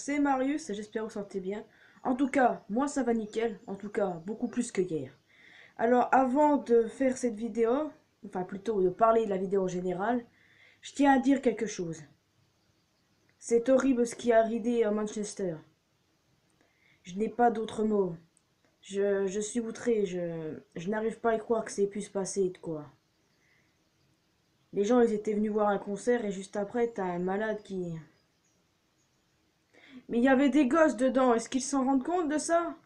c'est Marius, j'espère que vous sentez bien. En tout cas, moi ça va nickel, en tout cas beaucoup plus que hier. Alors avant de faire cette vidéo, enfin plutôt de parler de la vidéo en général, je tiens à dire quelque chose. C'est horrible ce qui a arrivé à Manchester. Je n'ai pas d'autres mots. Je suis outré, je n'arrive pas à y croire que ça ait pu se passer, de quoi. Les gens, ils étaient venus voir un concert et juste après, t'as un malade qui... Mais il y avait des gosses dedans, est-ce qu'ils s'en rendent compte de ça?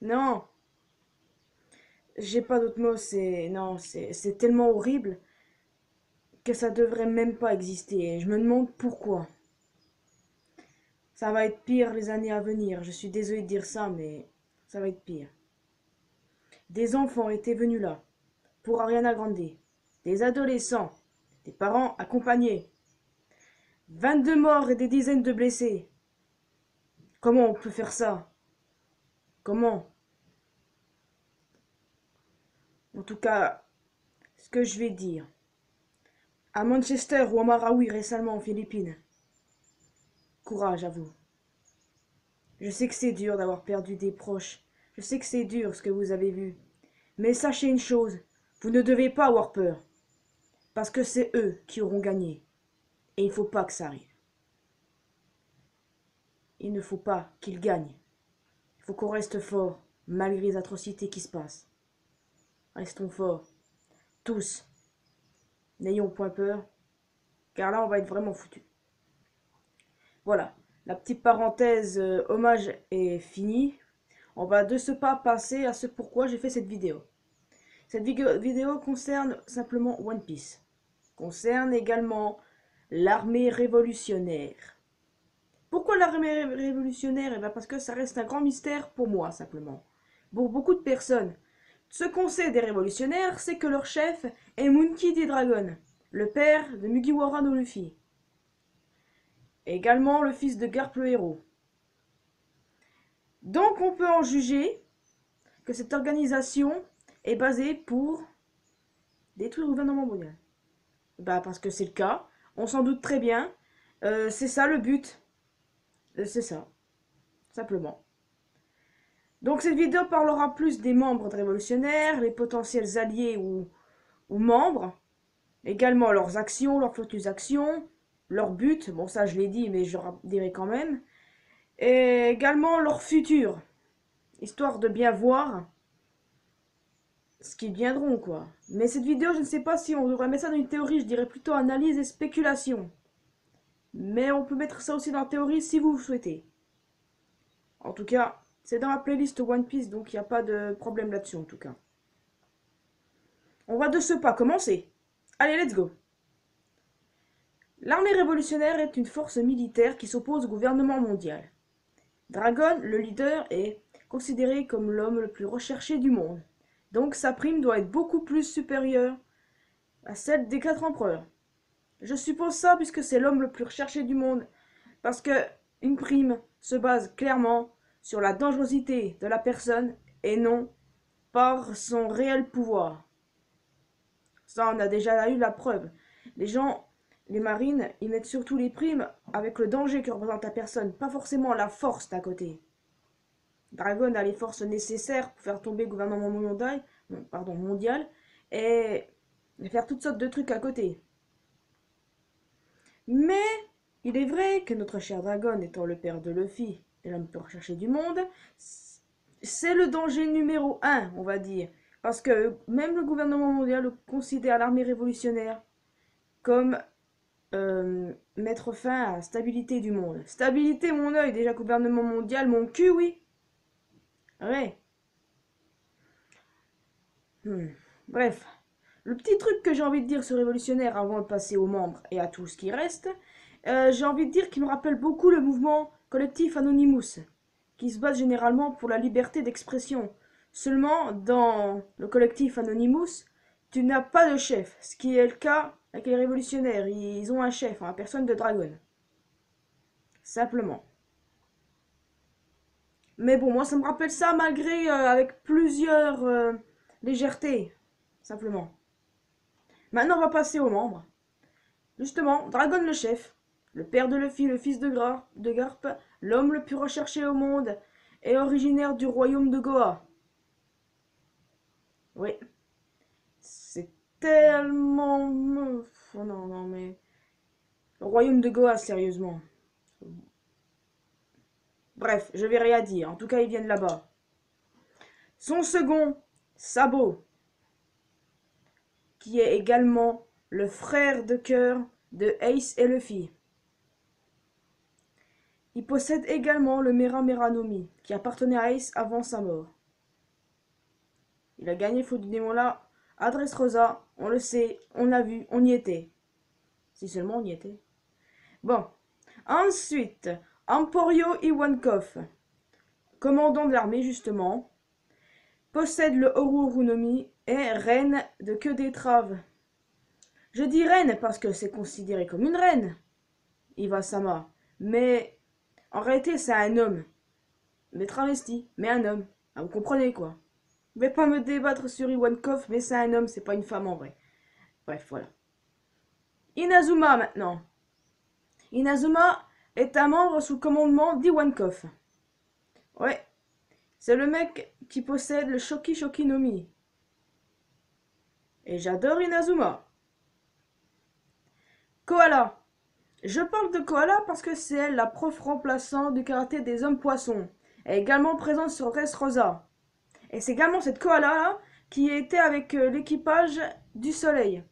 Non, j'ai pas d'autres mots, c'est... Non, c'est tellement horrible que ça devrait même pas exister. Et je me demande pourquoi. Ça va être pire les années à venir. Je suis désolé de dire ça, mais ça va être pire. Des enfants étaient venus là, pour Ariana Grande. Des adolescents, des parents accompagnés. 22 morts et des dizaines de blessés. Comment on peut faire ça? Comment? En tout cas, ce que je vais dire. À Manchester ou à Marawi récemment en Philippines. Courage à vous. Je sais que c'est dur d'avoir perdu des proches. Je sais que c'est dur ce que vous avez vu. Mais sachez une chose, vous ne devez pas avoir peur. Parce que c'est eux qui auront gagné. Et il ne faut pas que ça arrive. Il ne faut pas qu'ils gagnent. Il faut qu'on reste fort, malgré les atrocités qui se passent. Restons forts. Tous. N'ayons point peur, car là on va être vraiment foutus. Voilà, la petite parenthèse hommage est finie. On va de ce pas passer à ce pourquoi j'ai fait cette vidéo. Cette vidéo concerne simplement One Piece. Concerne également l'armée révolutionnaire. Pourquoi l'armée révolutionnaire? Eh bien parce que ça reste un grand mystère pour moi, simplement. Pour beaucoup de personnes. Ce qu'on sait des révolutionnaires, c'est que leur chef est Monkey D. Dragon, le père de Mugiwara no Luffy. Et également le fils de Garp le héros. Donc on peut en juger que cette organisation est basée pour détruire le gouvernement mondial. Bah parce que c'est le cas, on s'en doute très bien. C'est ça le but. C'est ça, simplement. Donc cette vidéo parlera plus des membres de révolutionnaires, les potentiels alliés ou membres, également leurs actions, leurs futures actions, leurs buts, bon ça je l'ai dit mais je dirai quand même, et également leur futur, histoire de bien voir ce qu'ils viendront quoi. Mais cette vidéo, je ne sais pas si on devrait mettre ça dans une théorie, je dirais plutôt analyse et spéculation. Mais on peut mettre ça aussi dans la théorie si vous le souhaitez. En tout cas, c'est dans la playlist One Piece, donc il n'y a pas de problème là-dessus en tout cas. On va de ce pas commencer. Allez, let's go. L'armée révolutionnaire est une force militaire qui s'oppose au gouvernement mondial. Dragon, le leader, est considéré comme l'homme le plus recherché du monde. Donc sa prime doit être beaucoup plus supérieure à celle des 4 empereurs. Je suppose ça puisque c'est l'homme le plus recherché du monde. Parce que une prime se base clairement sur la dangerosité de la personne et non par son réel pouvoir. Ça, on a déjà eu la preuve. Les gens, les marines, ils mettent surtout les primes avec le danger que représente la personne, pas forcément la force d'à côté. Dragon a les forces nécessaires pour faire tomber le gouvernement mondial et faire toutes sortes de trucs à côté. Mais il est vrai que notre cher Dragon, étant le père de Luffy et l'homme le plus recherché du monde, c'est le danger numéro 1, on va dire. Parce que même le gouvernement mondial considère l'armée révolutionnaire comme mettre fin à la stabilité du monde. Stabilité, mon œil, déjà gouvernement mondial, mon cul, oui. Ouais. Bref. Le petit truc que j'ai envie de dire sur révolutionnaire avant de passer aux membres et à tout ce qui reste, j'ai envie de dire qu'il me rappelle beaucoup le mouvement collectif Anonymous, qui se base généralement pour la liberté d'expression. Seulement, dans le collectif Anonymous, tu n'as pas de chef, ce qui est le cas avec les révolutionnaires. Ils ont un chef, la personne de Dragon. Simplement. Mais bon, moi ça me rappelle ça malgré avec plusieurs légèretés. Simplement. Maintenant, on va passer aux membres. Justement, Dragon le chef, le père de Luffy, le fils de Garp, l'homme le plus recherché au monde, est originaire du royaume de Goa. Oui, c'est tellement... Oh non, non, mais... Le royaume de Goa, sérieusement. Bref, je vais rien dire. En tout cas, ils viennent là-bas. Son second, Sabo, qui est également le frère de cœur de Ace et Luffy. Il possède également le Mera Mera no Mi, qui appartenait à Ace avant sa mort. Il a gagné Feu du Démon là, à Dressrosa, on le sait, on l'a vu, on y était. Si seulement on y était. Bon. Ensuite, Emporio Iwankov, commandant de l'armée justement, possède le Oru no Mi et reine de queue d'étrave. Je dis reine parce que c'est considéré comme une reine, Iwasama, mais en réalité c'est un homme, mais travesti, mais un homme. Ah, vous comprenez quoi? Je vais pas me débattre sur Iwankov, mais c'est un homme, c'est pas une femme en vrai. Bref, voilà. Inazuma maintenant. Inazuma est un membre sous commandement d'Iwankov. Ouais, c'est le mec qui possède le Shoki Shoki no Mi. Et j'adore Inazuma. Koala. Je parle de Koala parce que c'est elle la prof remplaçante du karaté des hommes poissons. Elle est également présente sur Dressrosa. Et c'est également cette Koala là qui était avec l'équipage du Soleil.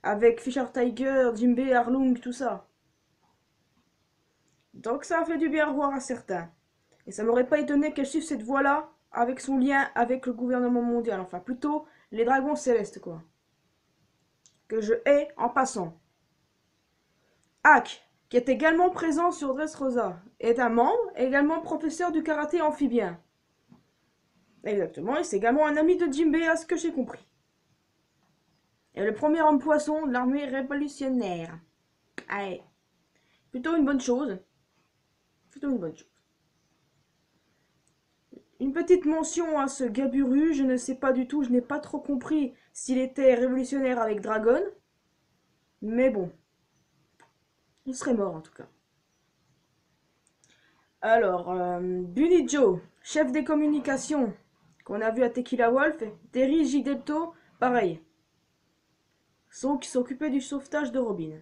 Avec Fisher Tiger, Jinbei, Arlong, tout ça. Donc ça a fait du bien revoir à certains. Et ça m'aurait pas étonné qu'elle suive cette voie-là avec son lien avec le gouvernement mondial. Enfin, plutôt les dragons célestes, quoi. Que je hais en passant. Hack, qui est également présent sur Dressrosa, est un membre et également professeur du karaté amphibien. Exactement, et c'est également un ami de Jinbei à ce que j'ai compris. Et le premier homme poisson de l'armée révolutionnaire. Allez, plutôt une bonne chose. Plutôt une bonne chose. Une petite mention à ce Gaburu, je ne sais pas du tout, je n'ai pas trop compris s'il était révolutionnaire avec Dragon. Mais bon, il serait mort en tout cas. Alors, Bunny Joe, chef des communications, qu'on a vu à Tequila Wolf, Terry Gidetto, pareil. Qui s'occupait du sauvetage de Robin.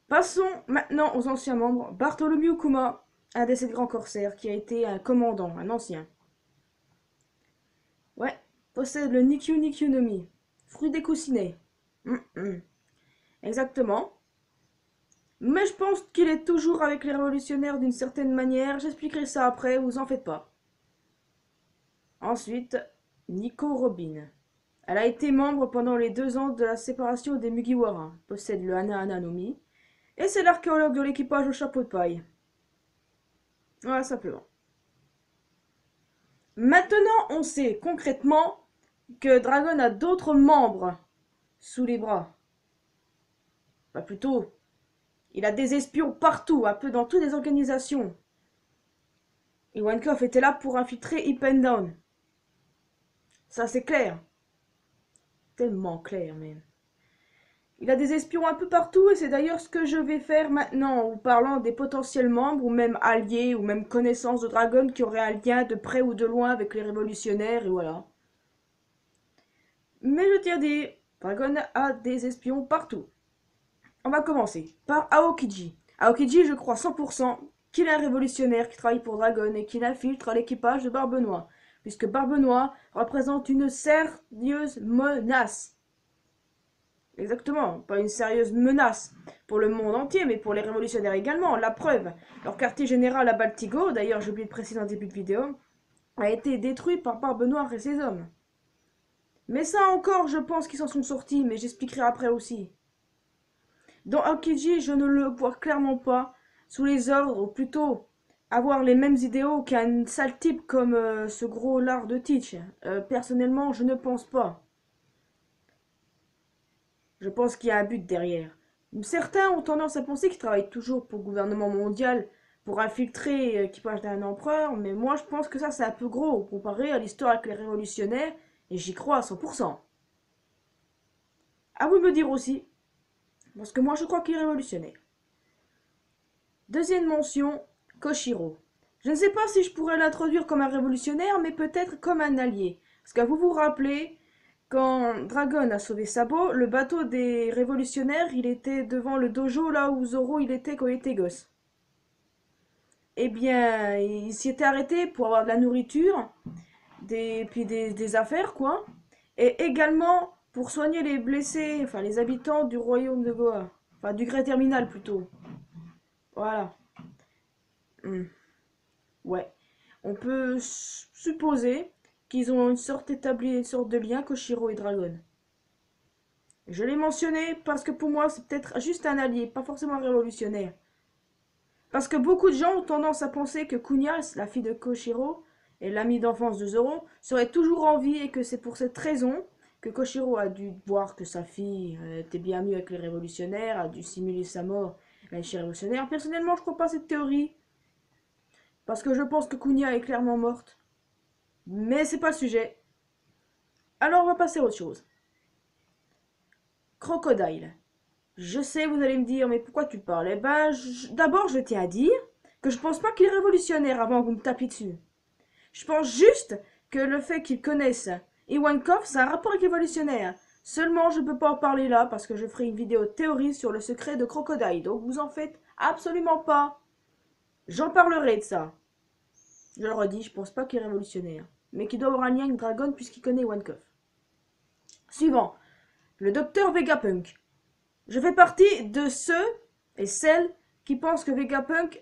Passons maintenant aux anciens membres. Bartholomew Kuma, un de ces grands corsaires qui a été un commandant, un ancien. Ouais, possède le Nikyu Nikyu no Mi, fruit des coussinets. Exactement. Mais je pense qu'il est toujours avec les révolutionnaires d'une certaine manière. J'expliquerai ça après, vous en faites pas. Ensuite, Nico Robin. Elle a été membre pendant les 2 ans de la séparation des Mugiwara. Possède le Hana Hana no Mi. Et c'est l'archéologue de l'équipage au chapeau de paille. Voilà, simplement. Maintenant, on sait concrètement que Dragon a d'autres membres sous les bras. Bah plutôt, il a des espions partout, un peu dans toutes les organisations. Et Ivankov était là pour infiltrer Up and Down. Ça c'est clair. Tellement clair même. Il a des espions un peu partout et c'est d'ailleurs ce que je vais faire maintenant en parlant des potentiels membres ou même alliés ou même connaissances de Dragon qui auraient un lien de près ou de loin avec les révolutionnaires et voilà. Mais je tiens à dire, Dragon a des espions partout. On va commencer par Aokiji. Aokiji, je crois 100% qu'il est un révolutionnaire qui travaille pour Dragon et qu'il infiltre l'équipage de Barbe Noire, puisque Barbe Noire représente une sérieuse menace. Exactement, pas une sérieuse menace pour le monde entier, mais pour les révolutionnaires également. La preuve, leur quartier général à Baltigo, d'ailleurs j'ai oublié de préciser en début de vidéo, a été détruit par Barbe Noire et ses hommes. Mais ça encore, je pense qu'ils s'en sont sortis, mais j'expliquerai après aussi. Dans Aokiji, je ne le vois clairement pas sous les ordres, ou plutôt avoir les mêmes idéaux qu'un sale type comme ce gros lard de Teach. Personnellement, je ne pense pas. Je pense qu'il y a un but derrière. Certains ont tendance à penser qu'il travaille toujours pour le gouvernement mondial pour infiltrer l'équipage d'un empereur, mais moi je pense que ça c'est un peu gros comparé à l'histoire avec les révolutionnaires, et j'y crois à 100%. À vous de me dire aussi Parce que moi, je crois qu'il est révolutionnaire. Deuxième mention, Koshiro. Je ne sais pas si je pourrais l'introduire comme un révolutionnaire, mais peut-être comme un allié. Parce que vous vous rappelez, quand Dragon a sauvé Sabo, le bateau des révolutionnaires, il était devant le dojo là où Zoro il était quand il était gosse. Eh bien, il s'y était arrêté pour avoir de la nourriture, puis des affaires, quoi. Et également pour soigner les blessés, enfin les habitants du royaume de Goa. Enfin, du Grey Terminal plutôt. Voilà. Hmm. Ouais. On peut supposer qu'ils ont établi une sorte de lien, Koshiro et Dragon. Je l'ai mentionné parce que pour moi, c'est peut-être juste un allié, pas forcément un révolutionnaire. Parce que beaucoup de gens ont tendance à penser que Kunya, la fille de Koshiro, et l'amie d'enfance de Zoro, serait toujours en vie et que c'est pour cette raison que Koshiro a dû voir que sa fille était bien mieux avec les révolutionnaires, a dû simuler sa mort avec les révolutionnaires. Personnellement, je crois pas à cette théorie, parce que je pense que Kunya est clairement morte. Mais c'est pas le sujet. Alors on va passer à autre chose. Crocodile. Je sais, vous allez me dire, mais pourquoi tu parles? Eh ben, d'abord, je tiens à dire que je pense pas qu'il est révolutionnaire avant que vous me tapiez dessus. Je pense juste que le fait qu'il connaisse Ivankov, c'est un rapport avec l'évolutionnaire. Seulement, je ne peux pas en parler là parce que je ferai une vidéo théorie sur le secret de Crocodile. Donc, vous en faites absolument pas. J'en parlerai de ça. Je le redis, je pense pas qu'il est révolutionnaire. Mais qu'il doit avoir un lien avec Dragon puisqu'il connaît Ivankov. Suivant. Le docteur Vegapunk. Je fais partie de ceux et celles qui pensent que Vegapunk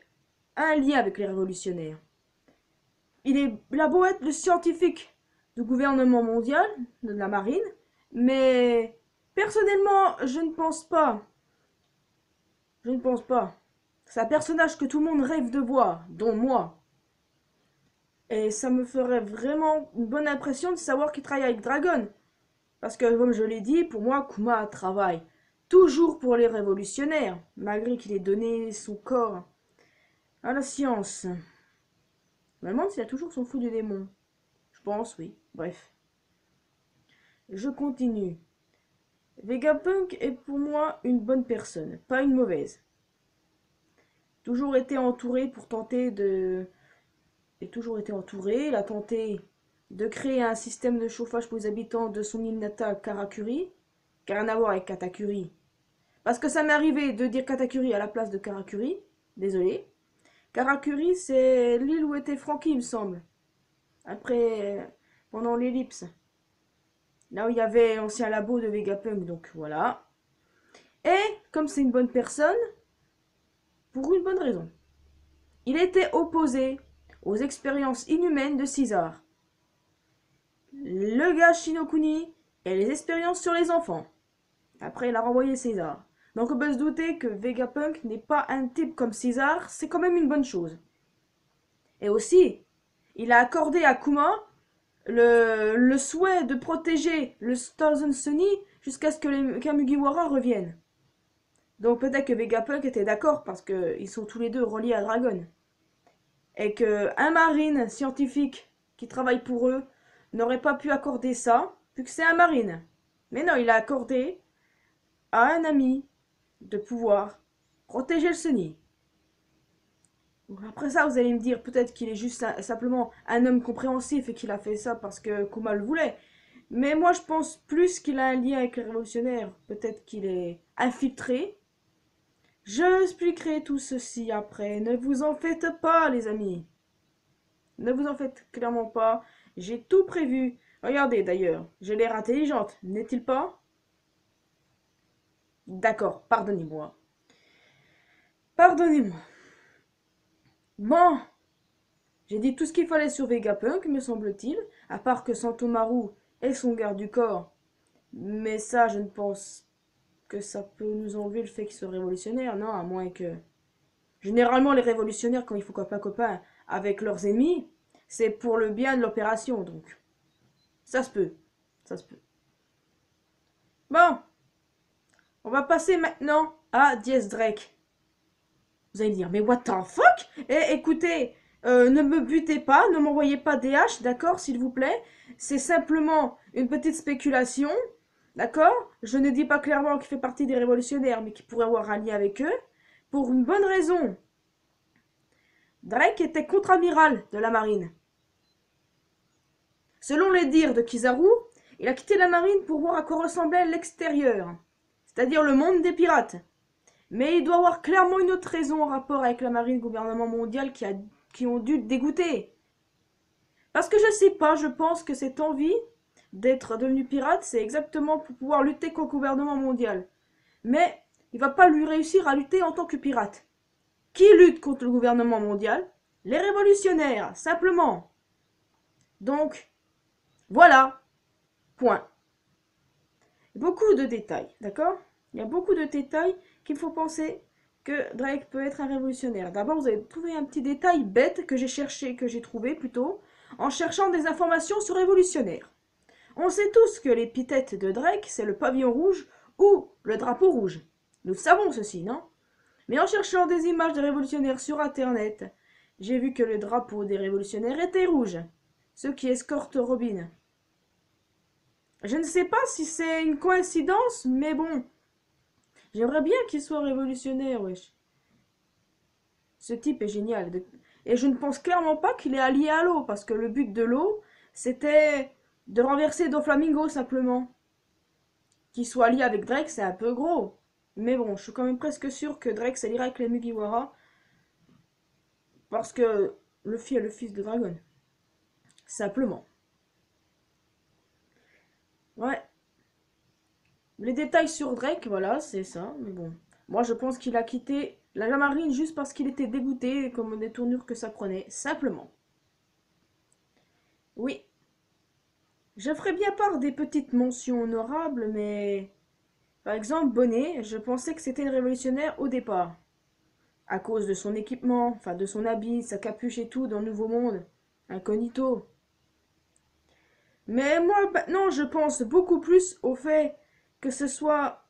a un lien avec les révolutionnaires. Il a beau être le scientifique du gouvernement mondial, de la marine, mais personnellement, je ne pense pas. Je ne pense pas. C'est un personnage que tout le monde rêve de voir, dont moi. Et ça me ferait vraiment une bonne impression de savoir qu'il travaille avec Dragon. Parce que, comme je l'ai dit, pour moi, Kuma travaille toujours pour les révolutionnaires, malgré qu'il ait donné son corps à la science. Je me demande s'il a toujours son fou du démon. Je pense, oui. Bref. Je continue. Vegapunk est pour moi une bonne personne, pas une mauvaise. Toujours été entouré pour tenter de... Et toujours été entouré, il a tenté de créer un système de chauffage pour les habitants de son île natale Karakuri, qui n'a rien à voir avec Katakuri. Parce que ça m'est arrivé de dire Katakuri à la place de Karakuri, désolé. Karakuri, c'est l'île où était Franky, il me semble. Après, pendant l'ellipse. Là où il y avait l'ancien labo de Vegapunk, donc voilà. Et, comme c'est une bonne personne, pour une bonne raison. Il était opposé aux expériences inhumaines de César, le gars Shinokuni et les expériences sur les enfants. Après, il a renvoyé César. Donc on peut se douter que Vegapunk n'est pas un type comme César, c'est quand même une bonne chose. Et aussi, il a accordé à Kuma le souhait de protéger le Thousand Sunny jusqu'à ce que les Kamugiwara reviennent. Donc peut-être que Vegapunk était d'accord parce qu'ils sont tous les deux reliés à Dragon. Et qu'un marine scientifique qui travaille pour eux n'aurait pas pu accorder ça, vu que c'est un marine. Mais non, il a accordé à un ami de pouvoir protéger le Sunny. Après ça, vous allez me dire peut-être qu'il est juste simplement un homme compréhensif et qu'il a fait ça parce que Kuma le voulait. Mais moi, je pense plus qu'il a un lien avec les révolutionnaires. Peut-être qu'il est infiltré. Je expliquerai tout ceci après. Ne vous en faites pas, les amis. Ne vous en faites clairement pas. J'ai tout prévu. Regardez d'ailleurs, j'ai l'air intelligente, n'est-il pas? D'accord, pardonnez-moi. Pardonnez-moi. Bon, j'ai dit tout ce qu'il fallait sur Vegapunk, me semble-t-il, à part que Santomaru est son garde du corps. Mais ça, je ne pense que ça peut nous enlever le fait qu'il soit révolutionnaire, non, à moins que... Généralement, les révolutionnaires, quand ils font copain-copain avec leurs ennemis, c'est pour le bien de l'opération, donc. Ça se peut. Ça se peut. Bon, on va passer maintenant à Diez Drake. Vous allez me dire, mais what the fuck? Eh, écoutez, ne me butez pas, ne m'envoyez pas des haches, d'accord, s'il vous plaît. C'est simplement une petite spéculation. D'accord? Je ne dis pas clairement qu'il fait partie des révolutionnaires, mais qu'il pourrait avoir un lien avec eux. Pour une bonne raison. Drake était contre-amiral de la marine. Selon les dires de Kizaru, il a quitté la marine pour voir à quoi ressemblait l'extérieur, c'est-à-dire le monde des pirates. Mais il doit avoir clairement une autre raison en rapport avec la marine gouvernement mondial qui ont dû le dégoûter. Parce que je sais pas, je pense que cette envie d'être devenu pirate, c'est exactement pour pouvoir lutter contre le gouvernement mondial. Mais il va pas lui réussir à lutter en tant que pirate. Qui lutte contre le gouvernement mondial? Les révolutionnaires, simplement. Donc, voilà. Point. Beaucoup de détails, d'accord? Il y a beaucoup de détails qu'il faut penser que Drake peut être un révolutionnaire. D'abord, vous avez trouvé un petit détail bête que j'ai cherché, que j'ai trouvé plutôt, en cherchant des informations sur révolutionnaires. On sait tous que l'épithète de Drake, c'est le pavillon rouge ou le drapeau rouge. Nous savons ceci, non? Mais en cherchant des images des révolutionnaires sur Internet, j'ai vu que le drapeau des révolutionnaires était rouge, ce qui escorte Robin. Je ne sais pas si c'est une coïncidence, mais bon, j'aimerais bien qu'il soit révolutionnaire, wesh. Ce type est génial. Et je ne pense clairement pas qu'il est allié à l'eau, parce que le but de l'eau, c'était de renverser Doflamingo simplement. Qu'il soit allié avec Drake, c'est un peu gros. Mais bon, je suis quand même presque sûr que Drake s'alliera avec les Mugiwara. Parce que Luffy est le fils de Dragon. Simplement. Ouais. Les détails sur Drake, voilà, c'est ça. Mais bon. Moi, je pense qu'il a quitté la marine juste parce qu'il était dégoûté, comme des tournures que ça prenait. Simplement. Oui. Je ferai bien part des petites mentions honorables, mais... Par exemple, Bonnet, je pensais que c'était une révolutionnaire au départ. À cause de son équipement, enfin de son habit, sa capuche et tout dans le Nouveau Monde. Incognito. Mais moi, maintenant, je pense beaucoup plus au fait que ce soit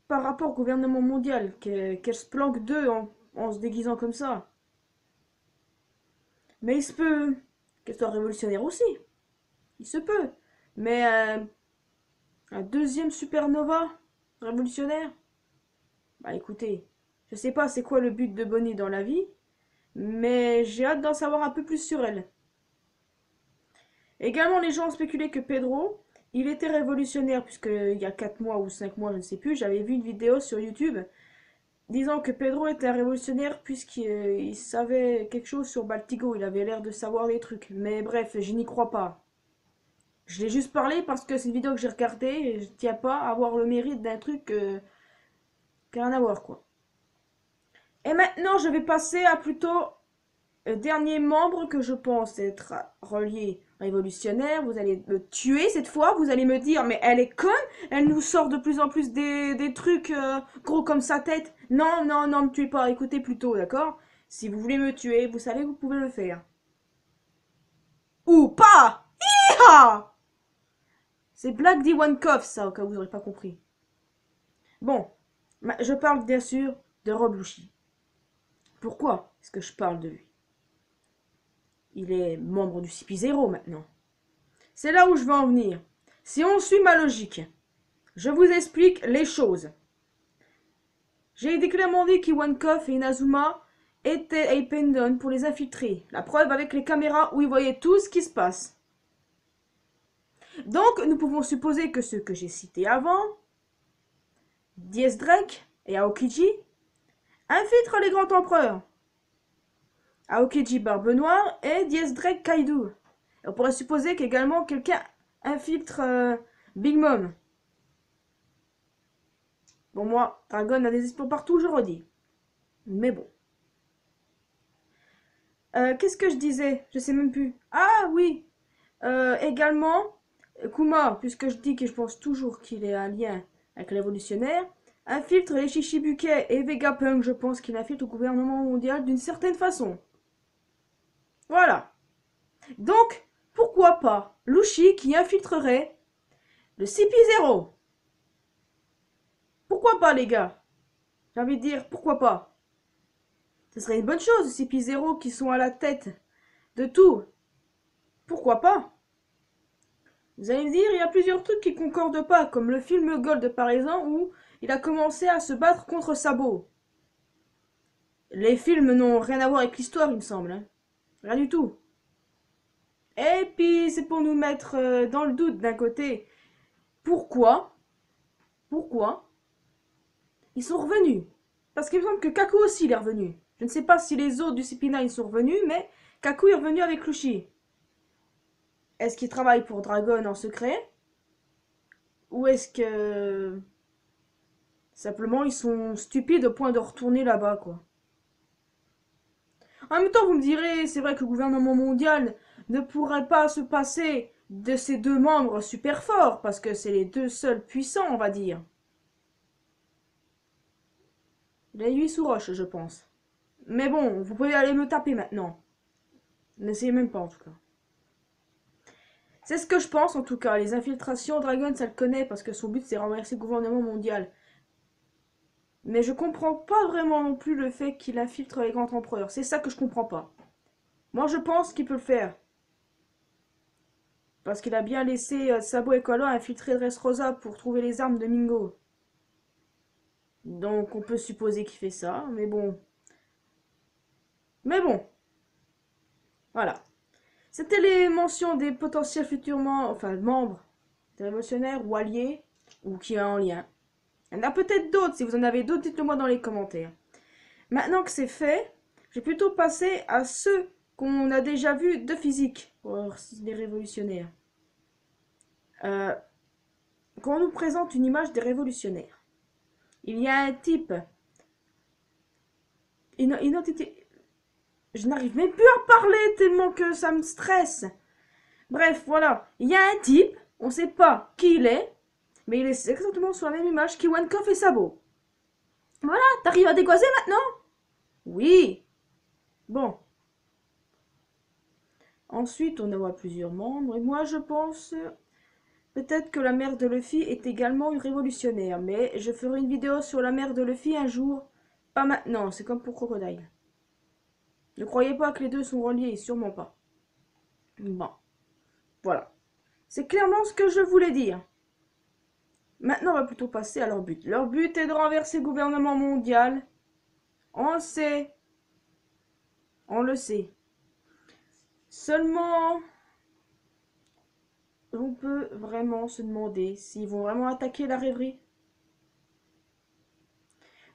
par rapport au gouvernement mondial, qu'elle se planque d'eux en se déguisant comme ça. Mais il se peut qu'elle soit révolutionnaire aussi. Il se peut. Mais un deuxième supernova révolutionnaire? Bah écoutez, je sais pas c'est quoi le but de Bonnie dans la vie, mais j'ai hâte d'en savoir un peu plus sur elle. Également, les gens ont spéculé que Pedro, il était révolutionnaire, puisque il y a 4 mois ou 5 mois, je ne sais plus, j'avais vu une vidéo sur YouTube disant que Pedro était un révolutionnaire puisqu'il savait quelque chose sur Baltigo, il avait l'air de savoir des trucs. Mais bref, je n'y crois pas. Je l'ai juste parlé parce que c'est une vidéo que j'ai regardée et je tiens pas à avoir le mérite d'un truc qui n'a rien à voir, quoi. Et maintenant, je vais passer à plutôt dernier membre que je pense être relié révolutionnaire. Vous allez me tuer cette fois. Vous allez me dire, mais elle est conne. Elle nous sort de plus en plus des trucs gros comme sa tête. Non, non, non, me tuez pas. Écoutez plutôt, d'accord? Si vous voulez me tuer, vous savez que vous pouvez le faire. Ou pas. Hi-ha! C'est Black D. One Cough, ça, au cas où vous n'aurez pas compris. Bon, je parle bien sûr de Rob Lucci. Pourquoi est-ce que je parle de lui? Il est membre du CP0 maintenant. C'est là où je veux en venir. Si on suit ma logique, je vous explique les choses. J'ai clairement dit qu'Iwankov et Inazuma étaient à Pendon pour les infiltrer. La preuve avec les caméras où ils voyaient tout ce qui se passe. Donc, nous pouvons supposer que ceux que j'ai cités avant, Diez Drake et Aokiji, infiltrent les grands empereurs. Aokiji Barbe Noire et Diez Drake Kaido. On pourrait supposer qu'également quelqu'un infiltre Big Mom. Bon, moi, Dragon a des espions partout, je redis. Mais bon. Qu'est-ce que je disais? Je sais même plus. Ah oui. Également, Kuma, puisque je dis que je pense toujours qu'il est un lien avec l'évolutionnaire, infiltre les Shichibukai et Vegapunk. Je pense qu'il infiltre au gouvernement mondial d'une certaine façon. Voilà. Donc, pourquoi pas Luffy qui infiltrerait le CP0? Pourquoi pas, les gars? J'ai envie de dire, pourquoi pas? Ce serait une bonne chose, CP0 qui sont à la tête de tout. Pourquoi pas? Vous allez me dire, il y a plusieurs trucs qui concordent pas, comme le film Gold par exemple, où il a commencé à se battre contre Sabo. Les films n'ont rien à voir avec l'histoire, il me semble. Hein. Rien du tout. Et puis, c'est pour nous mettre dans le doute d'un côté. Pourquoi ils sont revenus? Parce qu'il me semble que Kaku aussi il est revenu. Je ne sais pas si les autres du CP9 sont revenus, mais Kaku est revenu avec Lushi. Est-ce qu'il travaille pour Dragon en secret? Ou est-ce que... simplement ils sont stupides au point de retourner là-bas, quoi. En même temps, vous me direz, c'est vrai que le gouvernement mondial ne pourrait pas se passer de ces deux membres super forts, parce que c'est les deux seuls puissants, on va dire. Les 8 sous roche, je pense. Mais bon, vous pouvez aller me taper maintenant. N'essayez même pas, en tout cas. C'est ce que je pense, en tout cas. Les infiltrations, Dragon, ça le connaît, parce que son but, c'est renverser le gouvernement mondial. Mais je comprends pas vraiment non plus le fait qu'il infiltre les grands empereurs. C'est ça que je comprends pas. Moi, je pense qu'il peut le faire. Parce qu'il a bien laissé Sabo et Koala infiltrer Dressrosa pour trouver les armes de Mingo. Donc, on peut supposer qu'il fait ça, mais bon. Mais bon, voilà. C'était les mentions des potentiels futurs membres des révolutionnaires ou alliés, ou qui ont un lien. Il y en a peut-être d'autres, si vous en avez d'autres, dites-le moi dans les commentaires. Maintenant que c'est fait, je vais plutôt passer à ceux qu'on a déjà vus de physique, pour les révolutionnaires. Quand on nous présente une image des révolutionnaires, il y a un type, une identité... Je n'arrive même plus à parler tellement que ça me stresse. Bref, voilà. Il y a un type, on ne sait pas qui il est, mais il est exactement sur la même image qu'Iwankov et Sabo. Voilà, t'arrives à dégoiser maintenant? Oui. Bon. Ensuite, on voit plusieurs membres, et moi je pense peut-être que la mère de Luffy est également une révolutionnaire, mais je ferai une vidéo sur la mère de Luffy un jour. Pas maintenant, c'est comme pour Crocodile. Ne croyez pas que les deux sont reliés, sûrement pas. Bon, voilà. C'est clairement ce que je voulais dire. Maintenant, on va plutôt passer à leur but. Leur but est de renverser le gouvernement mondial. On le sait. On le sait. Seulement, on peut vraiment se demander s'ils vont vraiment attaquer la rêverie.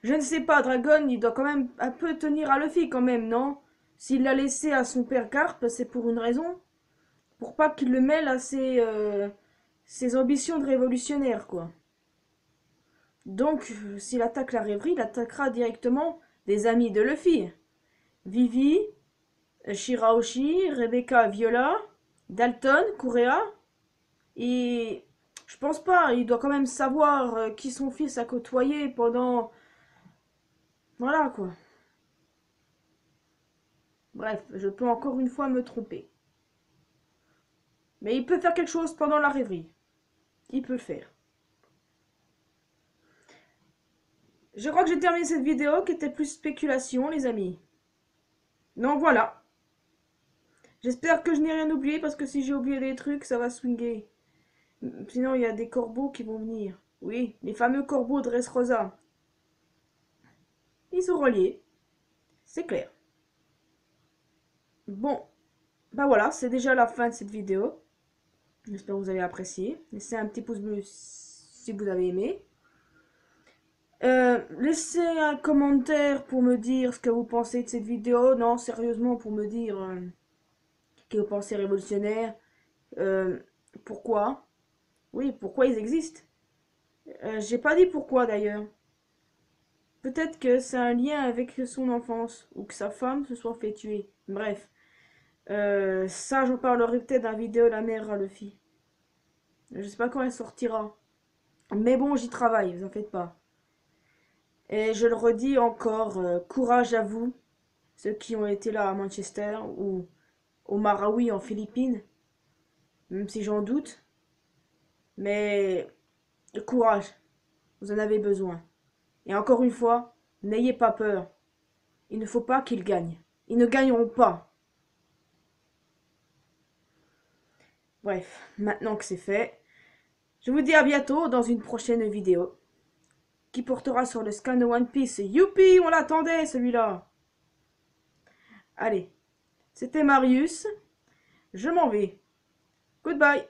Je ne sais pas, Dragon, il doit quand même un peu tenir à Luffy quand même, non? S'il l'a laissé à son père Garp, c'est pour une raison. Pour pas qu'il le mêle à ses ambitions de révolutionnaire, quoi. Donc, s'il attaque la rêverie, il attaquera directement des amis de Luffy. Vivi, Shirahoshi, Rebecca, Viola, Dalton, Kurea. Et je pense pas, il doit quand même savoir qui son fils a côtoyé pendant... Voilà, quoi. Bref, je peux encore une fois me tromper. Mais il peut faire quelque chose pendant la rêverie. Il peut le faire. Je crois que j'ai terminé cette vidéo qui était plus spéculation, les amis. Donc voilà. J'espère que je n'ai rien oublié parce que si j'ai oublié des trucs, ça va swinguer. Sinon, il y a des corbeaux qui vont venir. Oui, les fameux corbeaux de Dressrosa. Ils sont reliés. C'est clair. Bon. Bah voilà, c'est déjà la fin de cette vidéo. J'espère que vous avez apprécié. Laissez un petit pouce bleu si vous avez aimé. Laissez un commentaire pour me dire ce que vous pensez de cette vidéo. Non, sérieusement, pour me dire ce que vous pensez révolutionnaire. Pourquoi? Oui, pourquoi ils existent? J'ai pas dit pourquoi d'ailleurs. Peut-être que c'est un lien avec son enfance ou que sa femme se soit fait tuer. Bref. Ça, j'en parlerai peut-être dans la vidéo La mère à Luffy. Je sais pas quand elle sortira. Mais bon, j'y travaille, vous en faites pas. Et je le redis encore, courage à vous, ceux qui ont été là à Manchester ou au Marawi en Philippines, même si j'en doute. Mais courage, vous en avez besoin. Et encore une fois, n'ayez pas peur. Il ne faut pas qu'ils gagnent. Ils ne gagneront pas. Bref, maintenant que c'est fait, je vous dis à bientôt dans une prochaine vidéo qui portera sur le scan de One Piece. Youpi, on l'attendait celui-là. Allez, c'était Marius, je m'en vais. Goodbye.